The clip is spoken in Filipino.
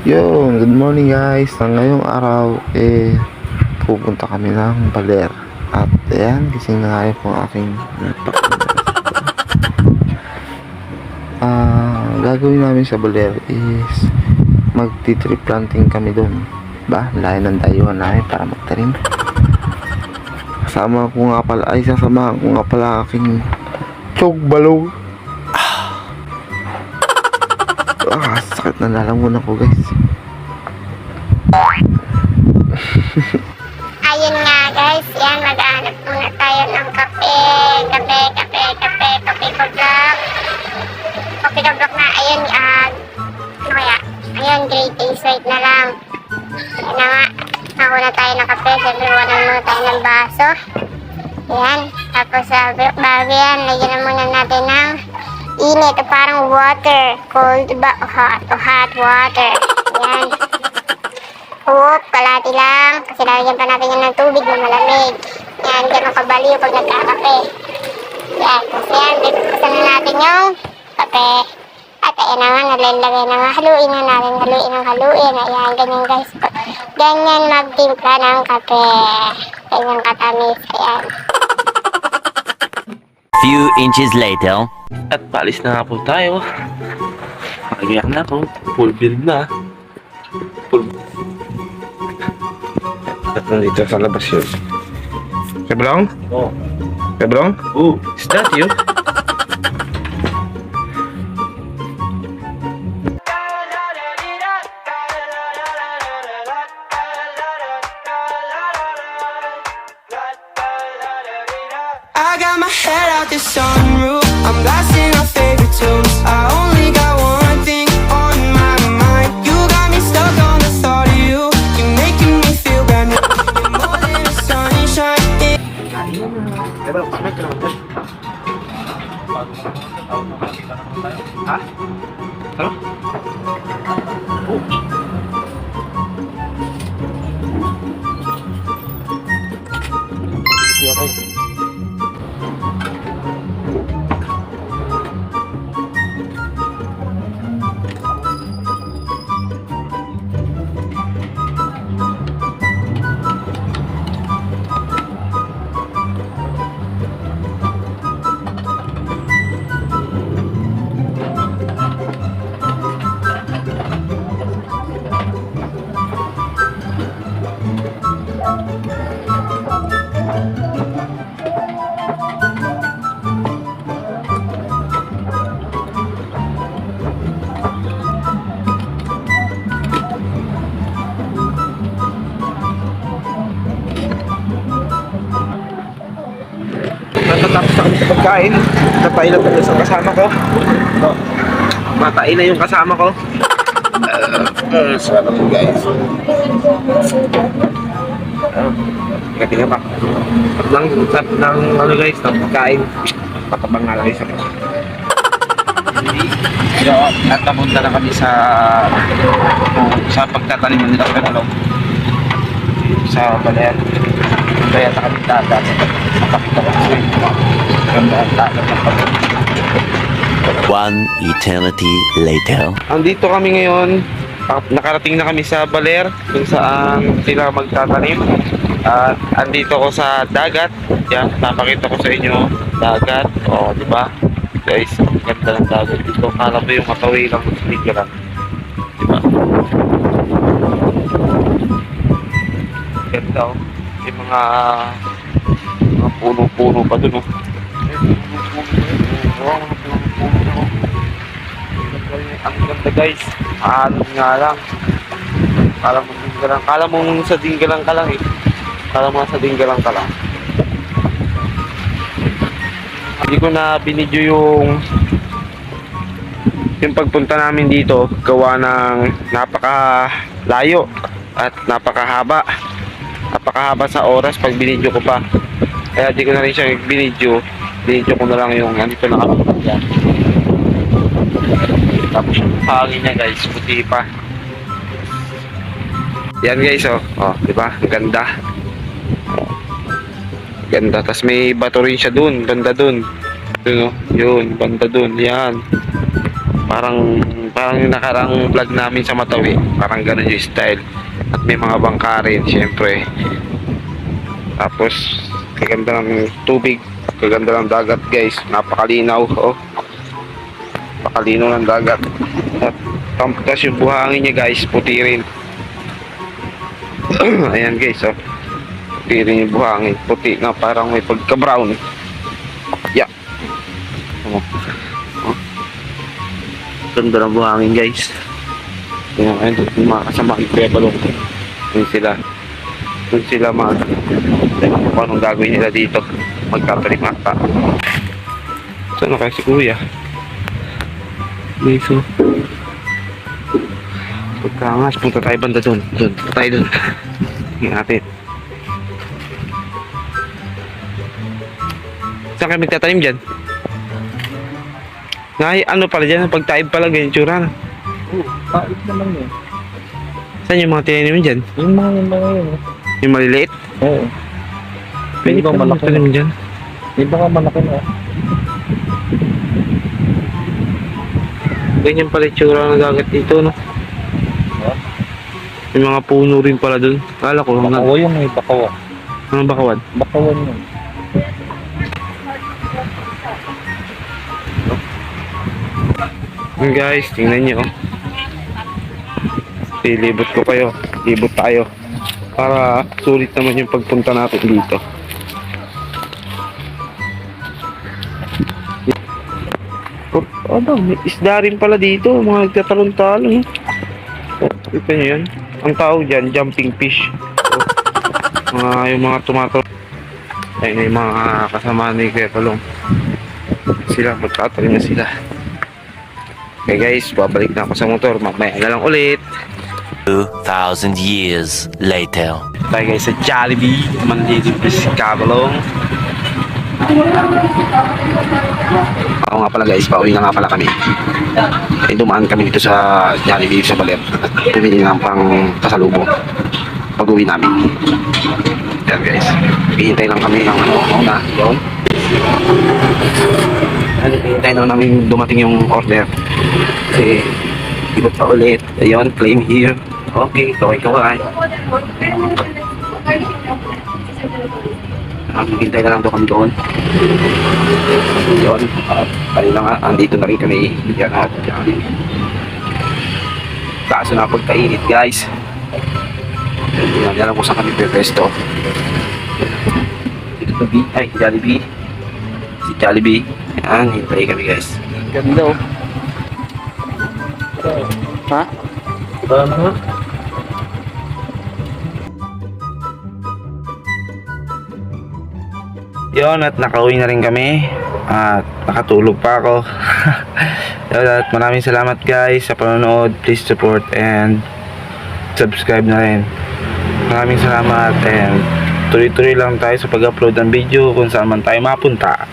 Yo, good morning guys. Ngayong araw pupunta kami ng Baler. At ayan, gising na nga po ang aking gagawin namin sa Baler is magti-tree planting kami doon. Layo ng dayuhan namin para magtanim. Sasamahan ko nga pala aking chog balong. Sakit na lalamunan ko guys. Ayun nga guys, yan, maghanap muna tayo ng kape ko block. Kape ko block na, ayun, ano kaya? Ayun, grade A, wait na lang. Ayun na nga, ako na tayo ng kape, siyempre walang muna tayo ng baso. Ayan, tapos bago yan, lagyan na muna natin ng init o parang water, cold ba o hot water. Ayan. Kalati lang. Kasi lalagyan pa natin yan ng tubig na malamig. Yan, ganun kabaliw pag nagkakape. Yan, kasi yan, bibuksan na natin yung kape. At ayan na nga, nalalagay na nga. Haluin na natin, haluin. Ayan, ganyan guys. Ganyan magtimpla ng kape. Ganyan katamis. Ayan. Few inches later. At palis na nga po tayo. Magayak na ako. Full build na. At nandito sa labas yun. Kebrong? Oh. Kebrong? Oh. Is that you? I got my head out the sunroof. I'm blasting our favorite tunes. I only got one thing on my mind. You got me stuck on the thought of you. You're making me feel brand new. You're more than a sunshine. Ha? Ano? Natatapos na kami sa pagkain. Napailan na sa kasama ko. Matain na yung kasama ko. Sarap guys. Tingnan pa. Sarap ng ano guys, ng pagkain. Patabang nga lang isa. At napunta na kami sa pagtataniman nila sa Baler. Kaya sa kami dagat. One eternity later. Andito kami ngayon. Nakarating na kami sa Baler, kung saan sila magtatanim. At andito ko sa dagat. Yan, napakita ko sa inyo dagat. O, di ba? Guys, ang ganda ng dagat dito. Kala mo yung matawi lang ng sticker lang. Di ba? Ganda oh. Yung mga puno-puno pa dun oh. Ang ganda guys. Nga lang. Kala mong sa dinggalang ka lang eh. Kala mo sa dinggalang ka lang. Hindi ko na binidyo yung pagpunta namin dito. Gawa ng napakalayo at napakahaba sa oras pag binidyo ko pa. Kaya di ko na rin siya binidyo ko na lang yung andito na kami. Yan. Tapos yung hangin niya guys, puti pa. Yan guys oh, di ba? Ang ganda. Ganda. Tapos may bato rin siya dun, banda dun. Yun oh, yun, banda dun. Yan. Parang yung nakarang vlog namin sa Matawi. Parang ganun yung style. At may mga bangka rin, syempre. Tapos, kaganda ng tubig. Kaganda ng dagat, guys. Napakalinaw, oh. Napakalinaw ng dagat. At tapos yung buhangin niya, guys, puti rin. Ayan, guys, oh. Puti rin yung buhangin. Puti na parang may pagka-brown. Yeah. Oh. Oh. Ganda ng buhangin, guys. Ayan, ayun, yung mga kasama kay Kuya Balong. Doon sila kung anong gagawin nila dito. Magtatanim ata. Saan na kayo si Kuya? Dito. Pagkangas, punta tayo banda doon. Punta tayo doon. Tingnan natin. Saan kayo magtatanim dyan? Ngay, ano pala dyan? Pagtaib pala, ganyan tsura na. Pait naman yun. Saan yung mga tinanim dyan? Yung mga yun. Yung maliliit? Oo. Pwede Di ba pa malaki magtanim dyan. Di ba ka malaki na? Ganyan pala yung tsura ng dagat dito, no? May mga puno rin pala dun. Kala ko hanggang... Bakawa yun eh, bakawa. Anong bakawan? Bakawan yun. Yun guys, tingnan nyo. Ilibot ko kayo. Libot tayo. Para sulit naman yung pagpunta natin dito. Oh, ano, may isda rin pala dito. Mga nagtatalon-talon. Kita nyo yan. Ang tawag dyan, jumping fish. Yung mga tumatalon. Ayun na yung mga kasama ni Kuya Palong. Sila, magtatalim na sila. Okay guys, babalik na ako sa motor. Mamaya na lang ulit. 2,000 years later. Tayo guys sa Jollibee. Mandito si Kabalong. Oo nga pala guys, pauwi na nga pala kami. Eh, dumaan kami dito sa Jollibee sa Baler. Pumili ng pang pasalubong pag-uwi namin. Yan guys. Hihintay lang kami ng una. Yun. Hihintay na namin dumating yung order. Kasi ibot pa ulit. Ayun, claim here. Okay, kaway-kaway. Hintay na lang doon kami doon. Yun. Kanina nga, andito na rin kami. Yan at yan. Kaso na pagkainit guys. Yan lang kung saan kami pepesto. Dito to B. Ay, Jollibee. Si Jollibee. Yan, hintay kami guys. Ganda oh. Ha? Tama. Yun, at nakauwi na rin kami. At nakatulog pa ako. Yun, at maraming salamat guys sa panonood. Please support and subscribe na rin. Maraming salamat and tuloy-tuloy lang tayo sa pag-upload ng video kung saan man tayo mapunta.